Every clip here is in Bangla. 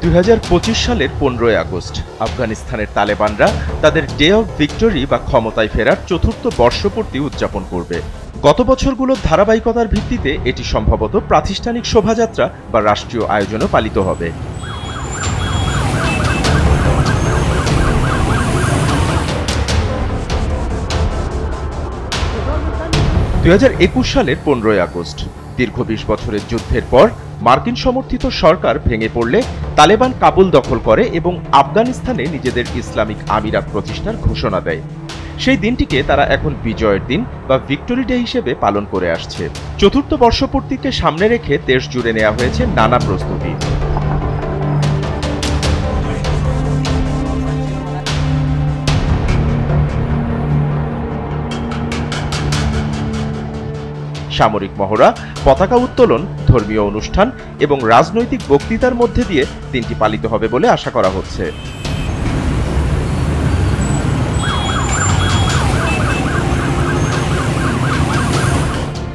2025 সালের 15 আগস্ট আফগানিস্তানের তালেবানরা তাদের ডে অফ ভিক্টরি বা ক্ষমতায় ফেরার চতুর্থ বর্ষপূর্তি উদযাপন করবে। গত বছরগুলোর ধারাবাহিকতার ভিত্তিতে এটি সম্ভবত প্রাতিষ্ঠানিক শোভাযাত্রা বা রাষ্ট্রীয় আয়োজনও পালিত হবে। 2021 সালের 15 আগস্ট দীর্ঘ 20 বছরের যুদ্ধের পর মার্কিন সমর্থিত সরকার ভেঙে পড়লে তালেবান কাবুল দখল করে এবং আফগানিস্তানে নিজেদের ইসলামিক আমিরাত প্রতিষ্ঠার ঘোষণা দেয়। সেই দিনটিকে তারা এখন বিজয়ের দিন বা ভিক্টরি ডে হিসেবে পালন করে আসছে। চতুর্থ বর্ষপূর্তিকে সামনে রেখে দেশ জুড়ে নেওয়া হয়েছে নানা প্রস্তুতি। সামরিক মহড়া, পতাকা উত্তোলন, ধর্মীয় অনুষ্ঠান এবং রাজনৈতিক বক্তৃতার মধ্যে দিয়ে দিনটি পালিত হবে বলে আশা করা হচ্ছে।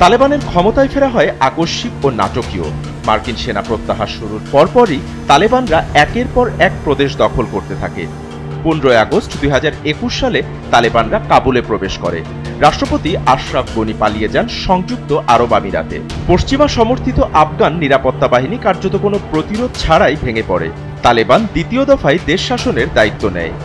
তালেবানের ক্ষমতায় ফেরা হয় আকস্মিক ও নাটকীয়। মার্কিন সেনা প্রত্যাহার শুরুর পরপরই তালেবানরা একের পর এক প্রদেশ দখল করতে থাকে। 15 আগস্ট 2021 সালে তালেবানরা কাবুলে প্রবেশ করে। রাষ্ট্রপতি আশরাফ গনি পালিয়ে যান সংযুক্ত আরব আমিরাতে। পশ্চিমা সমর্থিত আফগান নিরাপত্তা বাহিনী কার্যত কোনো প্রতিরোধ ছাড়াই ভেঙে পড়ে। তালেবান দ্বিতীয় দফায় দেশ শাসনের দায়িত্ব নেয়।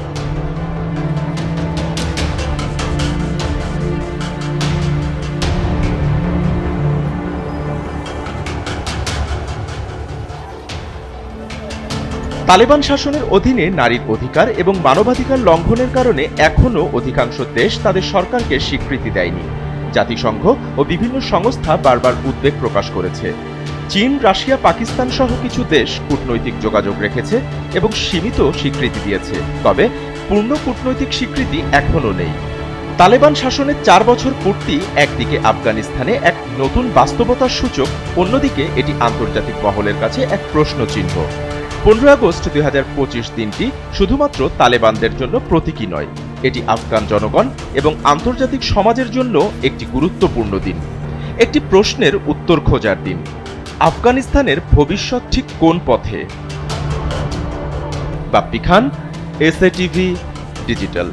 তালেবান শাসনের অধীনে নারীর অধিকার এবং মানবাধিকার লঙ্ঘনের কারণে এখনও অধিকাংশ দেশ তাদের সরকারকে স্বীকৃতি দেয়নি। জাতিসংঘ ও বিভিন্ন সংস্থা বারবার উদ্বেগ প্রকাশ করেছে। চীন, রাশিয়া, পাকিস্তান সহ কিছু দেশ কূটনৈতিক যোগাযোগ রেখেছে এবং সীমিত স্বীকৃতি দিয়েছে, তবে পূর্ণ কূটনৈতিক স্বীকৃতি এখনও নেই। তালেবান শাসনের 4 বছর পূর্তি একদিকে আফগানিস্তানে এক নতুন বাস্তবতার সূচক, অন্যদিকে এটি আন্তর্জাতিক মহলের কাছে এক প্রশ্নচিহ্ন। 15 আগস্ট 2025 দিনটি শুধুমাত্র তালেবানদের জন্য প্রতীকী নয়, এটি আফগান জনগণ এবং আন্তর্জাতিক সমাজের জন্য একটি গুরুত্বপূর্ণ দিন, একটি প্রশ্নের উত্তর খোঁজার দিন। আফগানিস্তানের ভবিষ্যৎ ঠিক কোন পথে? বাপ্পি খান, এসএ টিভি ডিজিটাল।